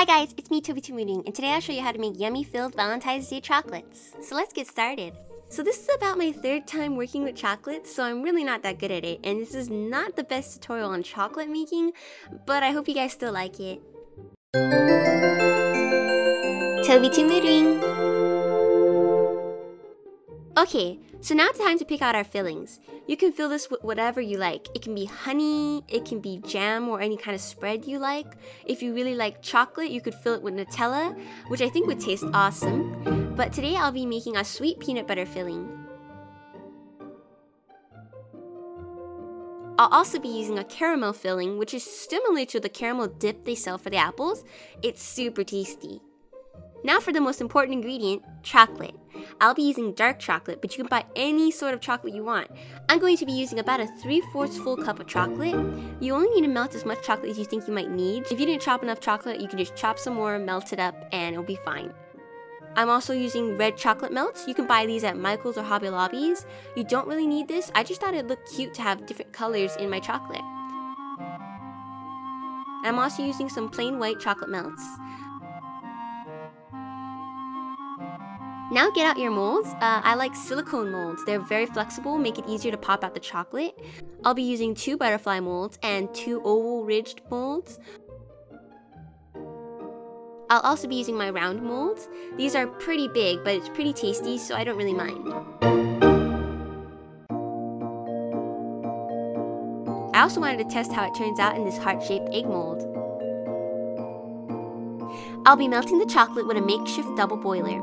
Hi guys, it's me, Toby Tumuting, and today I'll show you how to make yummy filled Valentine's Day chocolates. So let's get started. So this is about my third time working with chocolates, so I'm really not that good at it, and this is not the best tutorial on chocolate making, but I hope you guys still like it. Toby Tumuting! Okay, so now it's time to pick out our fillings. You can fill this with whatever you like. It can be honey, it can be jam or any kind of spread you like. If you really like chocolate, you could fill it with Nutella, which I think would taste awesome. But today I'll be making a sweet peanut butter filling. I'll also be using a caramel filling, which is similar to the caramel dip they sell for the apples. It's super tasty. Now for the most important ingredient, chocolate. I'll be using dark chocolate, but you can buy any sort of chocolate you want. I'm going to be using about a 3/4 full cup of chocolate. You only need to melt as much chocolate as you think you might need. If you didn't chop enough chocolate, you can just chop some more, melt it up, and it'll be fine. I'm also using red chocolate melts. You can buy these at Michael's or Hobby Lobbies. You don't really need this. I just thought it looked cute to have different colors in my chocolate. I'm also using some plain white chocolate melts. Now get out your molds. I like silicone molds. They're very flexible, make it easier to pop out the chocolate. I'll be using 2 butterfly molds and 2 oval ridged molds. I'll also be using my round molds. These are pretty big, but it's pretty tasty, so I don't really mind. I also wanted to test how it turns out in this heart-shaped egg mold. I'll be melting the chocolate with a makeshift double boiler.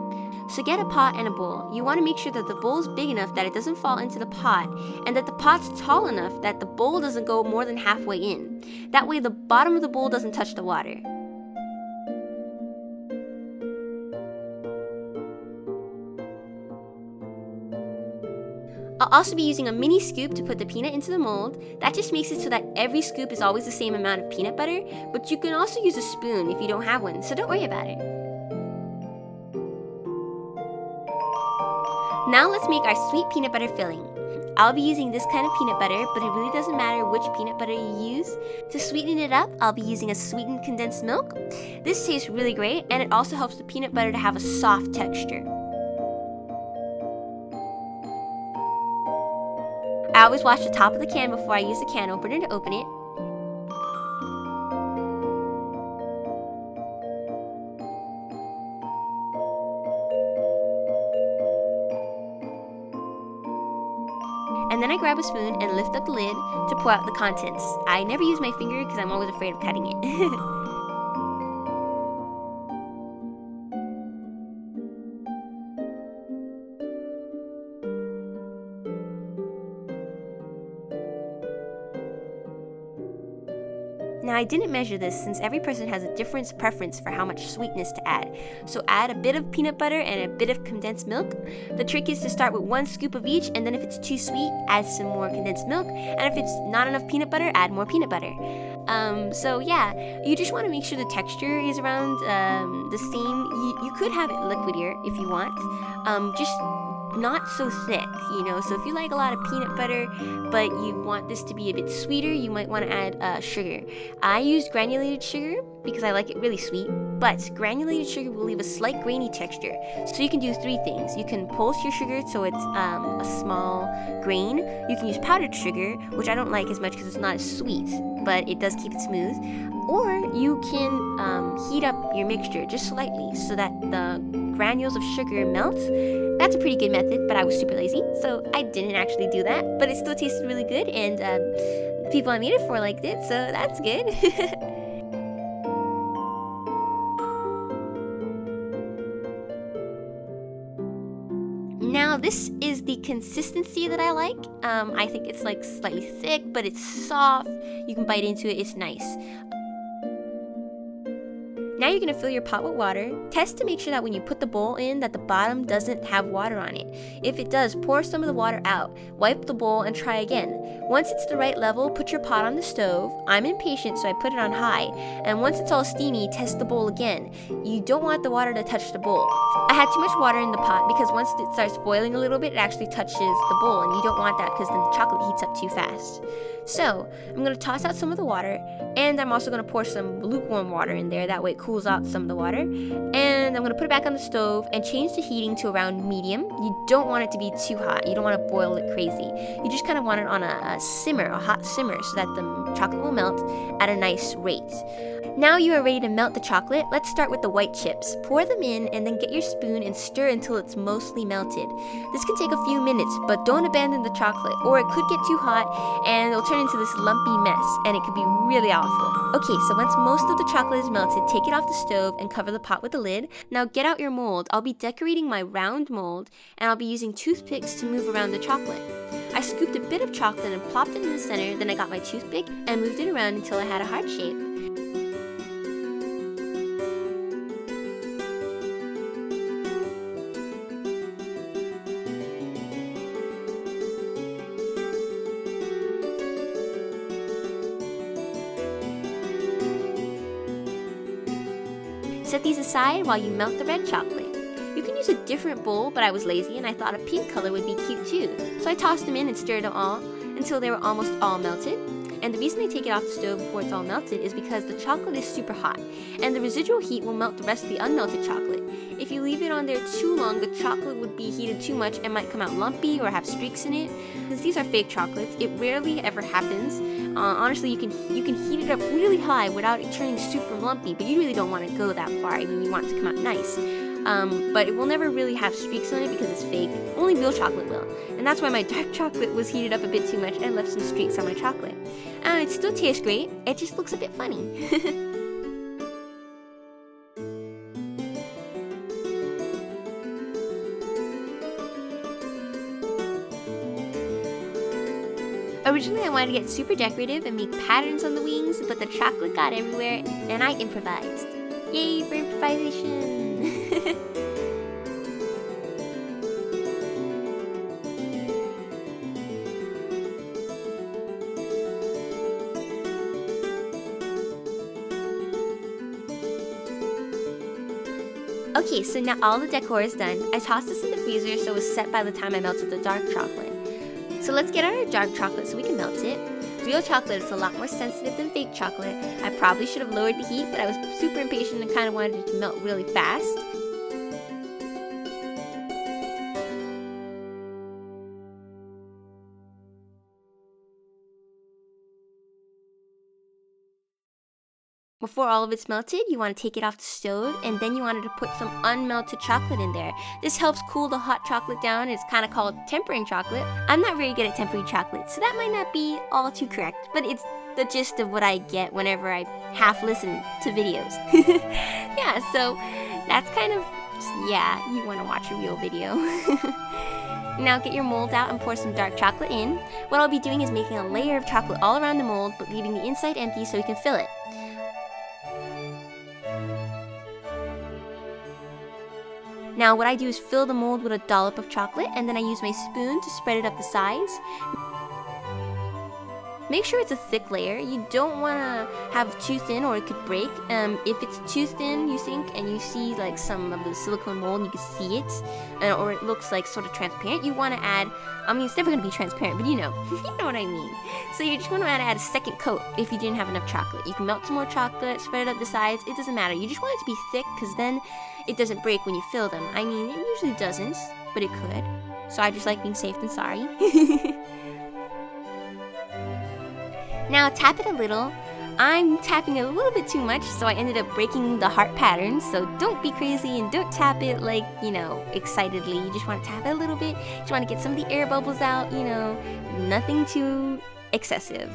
So get a pot and a bowl. You want to make sure that the bowl is big enough that it doesn't fall into the pot, and that the pot's tall enough that the bowl doesn't go more than halfway in. That way the bottom of the bowl doesn't touch the water. I'll also be using a mini scoop to put the peanut into the mold. That just makes it so that every scoop is always the same amount of peanut butter, but you can also use a spoon if you don't have one, so don't worry about it. Now let's make our sweet peanut butter filling. I'll be using this kind of peanut butter, but it really doesn't matter which peanut butter you use. To sweeten it up, I'll be using a sweetened condensed milk. This tastes really great, and it also helps the peanut butter to have a soft texture. I always wash the top of the can before I use the can opener to open it. And then I grab a spoon and lift up the lid to pour out the contents. I never use my finger because I'm always afraid of cutting it. Now I didn't measure this since every person has a different preference for how much sweetness to add. So add a bit of peanut butter and a bit of condensed milk. The trick is to start with 1 scoop of each, and then if it's too sweet, add some more condensed milk. And if it's not enough peanut butter, add more peanut butter. So yeah, you just want to make sure the texture is around the same. You could have it liquidier if you want. Just not so thick, you know. So if you like a lot of peanut butter, but you want this to be a bit sweeter, you might want to add sugar. I use granulated sugar because I like it really sweet, but granulated sugar will leave a slight grainy texture. So you can do 3 things. You can pulse your sugar so it's a small grain. You can use powdered sugar, which I don't like as much because it's not as sweet, but it does keep it smooth. Or you can heat up your mixture just slightly so that the granules of sugar melt. That's a pretty good method, but I was super lazy, so I didn't actually do that, but it still tasted really good, and the people I made it for liked it, so that's good. Now this is the consistency that I like. I think it's like slightly thick, but it's soft. You can bite into it, it's nice. Now you're going to fill your pot with water. Test to make sure that when you put the bowl in that the bottom doesn't have water on it. If it does, pour some of the water out. Wipe the bowl and try again. Once it's the right level, put your pot on the stove. I'm impatient, so I put it on high. And once it's all steamy, test the bowl again. You don't want the water to touch the bowl. I had too much water in the pot because once it starts boiling a little bit, it actually touches the bowl, and you don't want that because then the chocolate heats up too fast. So I'm going to toss out some of the water, and I'm also going to pour some lukewarm water in there. That way it cools cools out some of the water. And I'm gonna put it back on the stove and change the heating to around medium. You don't want it to be too hot. You don't want to boil it crazy. You just kind of want it on a simmer, a hot simmer, so that the chocolate will melt at a nice rate. Now you are ready to melt the chocolate. Let's start with the white chips. Pour them in and then get your spoon and stir until it's mostly melted. This can take a few minutes, but don't abandon the chocolate or it could get too hot and it'll turn into this lumpy mess and it could be really awful. Okay, so once most of the chocolate is melted, take it off the stove and cover the pot with a lid. Now get out your mold. I'll be decorating my round mold and I'll be using toothpicks to move around the chocolate. I scooped a bit of chocolate and plopped it in the center, then I got my toothpick and moved it around until I had a heart shape. Set these aside while you melt the red chocolate. You can use a different bowl, but I was lazy and I thought a pink color would be cute too. So I tossed them in and stirred them all until they were almost all melted. And the reason I take it off the stove before it's all melted is because the chocolate is super hot and the residual heat will melt the rest of the unmelted chocolate. If you leave it on there too long, the chocolate would be heated too much and might come out lumpy or have streaks in it. Since these are fake chocolates, it rarely ever happens. Honestly, you can heat it up really high without it turning super lumpy, but you really don't want to go that far. I mean, you want it to come out nice. But it will never really have streaks on it because it's fake. Only real chocolate will. And that's why my dark chocolate was heated up a bit too much and left some streaks on my chocolate. It still tastes great, it just looks a bit funny. Originally I wanted to get super decorative and make patterns on the wings, but the chocolate got everywhere and I improvised. Yay for improvisation! Okay, so now all the decor is done. I tossed this in the freezer so it was set by the time I melted the dark chocolate. So let's get our dark chocolate so we can melt it. Real chocolate is a lot more sensitive than fake chocolate. I probably should have lowered the heat, but I was super impatient and kind of wanted it to melt really fast. Before all of it's melted, you want to take it off the stove and then you wanted to put some unmelted chocolate in there. This helps cool the hot chocolate down. It's kind of called tempering chocolate. I'm not very good at tempering chocolate, so that might not be all too correct, but it's the gist of what I get whenever I half listen to videos. Yeah, so that's kind of, yeah, you want to watch a real video. Now get your mold out and pour some dark chocolate in. What I'll be doing is making a layer of chocolate all around the mold, but leaving the inside empty so we can fill it. Now what I do is fill the mold with a dollop of chocolate and then I use my spoon to spread it up the sides. Make sure it's a thick layer. You don't want to have too thin or it could break. If it's too thin, you think, and you see like some of the silicone mold and you can see it, or it looks like sort of transparent, you want to add, I mean, it's never going to be transparent, but you know what I mean. So you just want to add a second coat if you didn't have enough chocolate. You can melt some more chocolate, spread it up the sides, it doesn't matter. You just want it to be thick because then it doesn't break when you fill them. I mean, it usually doesn't, but it could. So I just like being safe than sorry. Now tap it a little. I'm tapping it a little bit too much, so I ended up breaking the heart pattern. So don't be crazy and don't tap it like, you know, excitedly. You just want to tap it a little bit. You just want to get some of the air bubbles out, you know, nothing too excessive.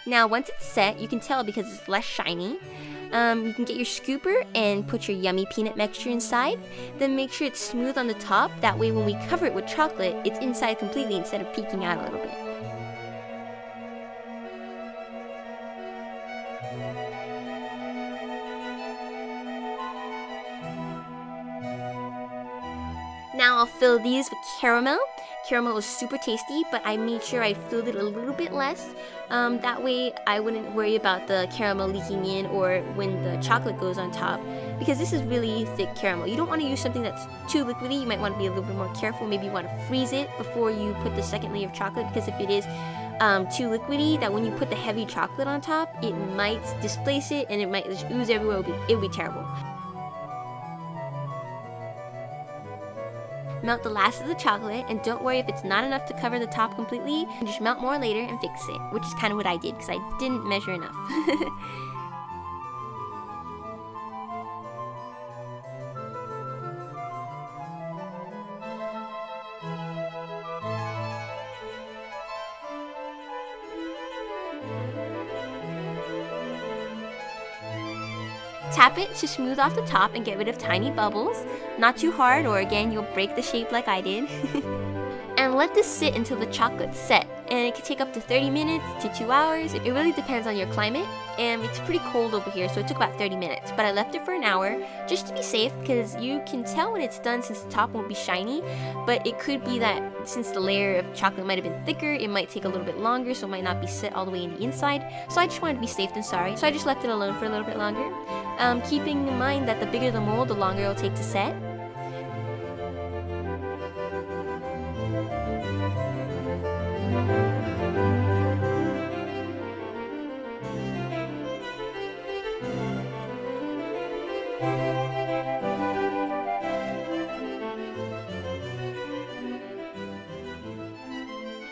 Now once it's set, you can tell because it's less shiny. You can get your scooper and put your yummy peanut mixture inside. Then make sure it's smooth on the top. That way when we cover it with chocolate, it's inside completely instead of peeking out a little bit. Now I'll fill these with caramel. Caramel is super tasty, but I made sure I filled it a little bit less. That way I wouldn't worry about the caramel leaking in or when the chocolate goes on top, because this is really thick caramel. You don't want to use something that's too liquidy. You might want to be a little bit more careful. Maybe you want to freeze it before you put the second layer of chocolate, because if it is too liquidy, that when you put the heavy chocolate on top, it might displace it and it might just ooze everywhere. It would be terrible. Melt the last of the chocolate, and don't worry if it's not enough to cover the top completely. Just melt more later and fix it, which is kind of what I did because I didn't measure enough. Tap it to smooth off the top and get rid of tiny bubbles. Not too hard, or again you'll break the shape like I did. And let this sit until the chocolate's set, and it can take up to 30 minutes to 2 hours. It really depends on your climate, and it's pretty cold over here, so it took about 30 minutes, but I left it for an hour just to be safe, because you can tell when it's done since the top won't be shiny, but it could be that since the layer of chocolate might have been thicker, it might take a little bit longer, so it might not be set all the way in the inside. So I just wanted to be safe than sorry, so I just left it alone for a little bit longer, keeping in mind that the bigger the mold, the longer it'll take to set.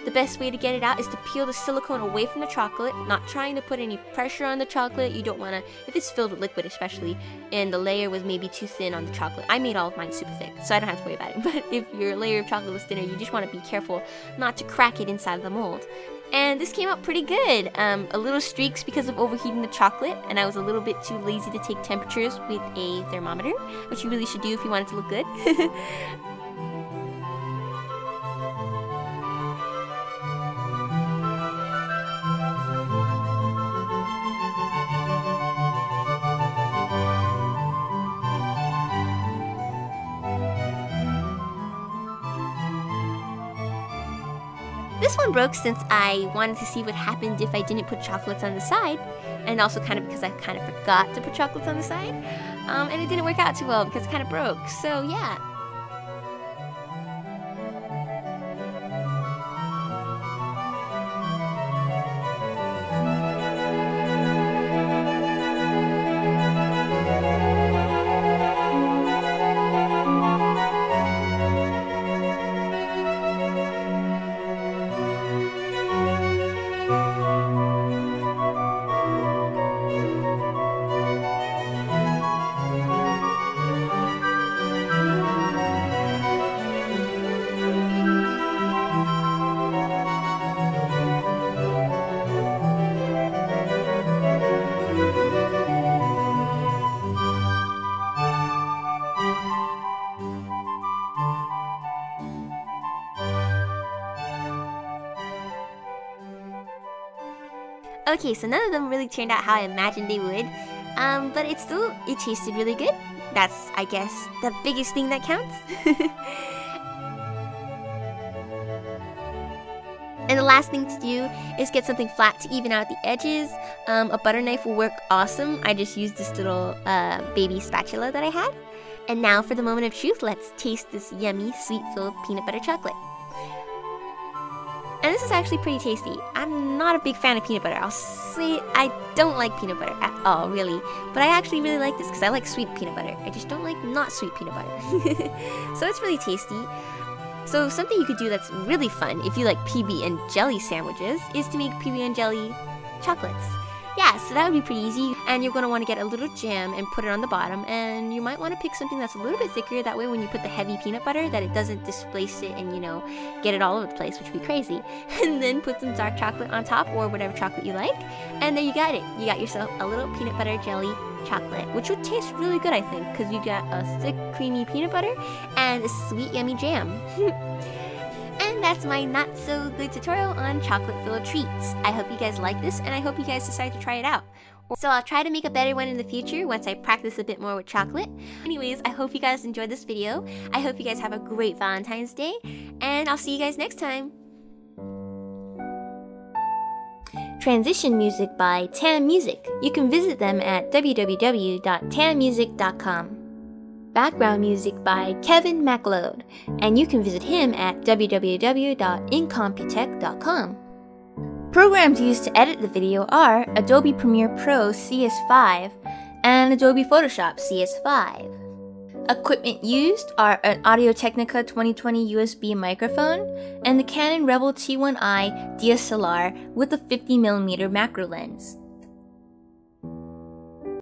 The best way to get it out is to peel the silicone away from the chocolate, not trying to put any pressure on the chocolate. You don't want to, if it's filled with liquid especially, and the layer was maybe too thin on the chocolate. I made all of mine super thick, so I don't have to worry about it. But if your layer of chocolate was thinner, you just want to be careful not to crack it inside of the mold. And this came out pretty good. A little streaks because of overheating the chocolate, and I was a little bit too lazy to take temperatures with a thermometer, which you really should do if you want it to look good. This one broke since I wanted to see what happened if I didn't put chocolates on the side, and also kind of because I kind of forgot to put chocolates on the side, and it didn't work out too well because it kind of broke, so yeah. Okay, so none of them really turned out how I imagined they would, but it tasted really good. That's, I guess, the biggest thing that counts. And the last thing to do is get something flat to even out the edges. A butter knife will work awesome. I just used this little baby spatula that I had. And now for the moment of truth, let's taste this yummy, sweet-filled peanut butter chocolate. And this is actually pretty tasty. I'm not a big fan of peanut butter. I'll say I don't like peanut butter at all, really. But I actually really like this because I like sweet peanut butter. I just don't like not sweet peanut butter. So it's really tasty. So something you could do that's really fun if you like PB and jelly sandwiches is to make PB and jelly chocolates. Yeah, so that would be pretty easy. And you're going to want to get a little jam and put it on the bottom. And you might want to pick something that's a little bit thicker. That way when you put the heavy peanut butter, that it doesn't displace it and, you know, get it all over the place, which would be crazy. And then put some dark chocolate on top or whatever chocolate you like. And there you got it. You got yourself a little peanut butter jelly chocolate, which would taste really good, I think, because you got a thick, creamy peanut butter and a sweet, yummy jam. And that's my not-so-good tutorial on chocolate-filled treats. I hope you guys like this, and I hope you guys decide to try it out. So I'll try to make a better one in the future once I practice a bit more with chocolate. Anyways, I hope you guys enjoyed this video. I hope you guys have a great Valentine's Day, and I'll see you guys next time. Transition music by Tam Music. You can visit them at www.tammusic.com. Background music by Kevin MacLeod, and you can visit him at www.incomputech.com. Programs used to edit the video are Adobe Premiere Pro CS5 and Adobe Photoshop CS5. Equipment used are an Audio-Technica 2020 USB microphone and the Canon Rebel T1i DSLR with a 50mm macro lens.